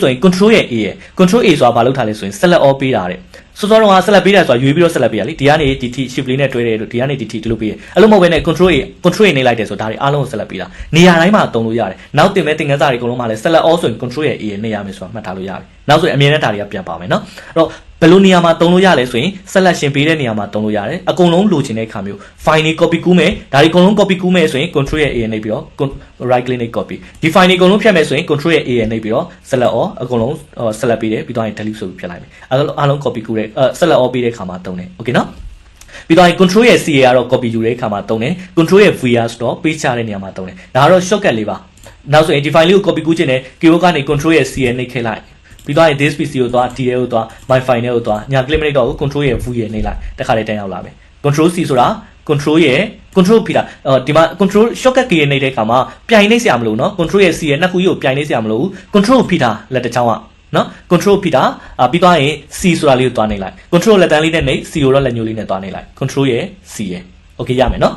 ဆိုရင် control ရဲ့ A ရဲ့ control A ဆိုတာဘာလုပ်ထားလဲဆိုရင် select all ပေးတာတဲ့စောစောတော့ select ပေးတာဆိုတာရွေးပြီးတော့ select ပေးရလေဒီကနေဒီ shift လေးနဲ့တွဲတယ်လို့ဒီကနေဒီဒီလိုပေးတယ်အဲ့လိုမဟုတ်ဘဲနဲ့ control A နေလိုက်တယ်ဆိုဒါတွေအားလုံးကို select ပေးတာနေရာတိုင်းမှာတုံးလို့ရတယ်နောက်တင်မဲ့သင်ခန်းစာတွေအကုန်လုံးမှာလဲ select all ဆိုရင် control ရဲ့ A ရဲ့နေရာမယ်ဆိုတာမှတ်ထားလို့ရတယ်နောက်ဆိုရင်အမြဲတမ်းဒါတွေကပြန်ပါမယ်နော်အဲ့တော့ဘယ်လိုနေရာမှာတုံးလို့ရလဲဆိုရင် selection ပေးတဲ့နေရာမှာတုံးလို့ရတယ်အကုန်လုံးလိုချင်တဲ့အခါမျိုး file တွေ copy ကူးမယ်ဒါတွေအကုန်လုံး copy ကူးမယ်ဆိုရင် control ရဲ့ A နဲ့ပြီးတော့ right click နဲ့ copy ဒီ file တွေအကုန်လုံးဖြတ်မယ်ဆိုရင် control ရဲ့ A နဲ့ပြီးတော့ select all အကုန်လုံး select ပေးတယ်ပြီးတော့ delete ဆိုပြီးဖြတ်လိုက်မယ်အားလုံး copy ကူးတဲ့ select all ပေးတဲ့အခါမှာတုံးတယ် okay နော်ပြီးတော့ control ရဲ့ CA ကတော့ copy ယူတဲ့အခါမှာတုံးတယ် control ရဲ့ VR ဆိုတော့ page ချတဲ့နေရာမှာတုံးတယ်ဒါကတော့ shortcut လေးပါနောက်ဆိုရင်ဒီ file လေးကို copy ကူးခြင်းနဲ့ keyboard ကနေ control ရဲ့ CA နှိပ်ခဲ့လိုက်ပြီးတော့ this PC ကိုသွား DL ကိုသွား my file နဲ့ကိုသွားညာ click မလိုက်တော့ဘူး control ရဲ့ V ရဲ့နှိပ်လိုက်တခါလေးတန်းရောက်လာမယ် control C ဆိုတာ control ရဲ့ control ဖိတာဒီမှာ control shortcut key ရဲ့နှိပ်တဲ့အခါမှာပြိုင်နှိပ်စရာမလိုနော် control ရဲ့ C ရဲ့နှစ်ခုကြီးကိုပြိုင်နှိပ်စရာမလိုဘူး control ဖိတာလက်တစ်ချောင်းကနော် control ဖိတာပြီးတော့ရင် C ဆိုတာလေးကိုသွားနှိပ်လိုက် control လက်တန်းလေးနဲ့နှိပ် C ကိုတော့လက်ညှိုးလေးနဲ့သွားနှိပ်လိုက် control ရဲ့ C ရဲ့ okay ရမယ်နော်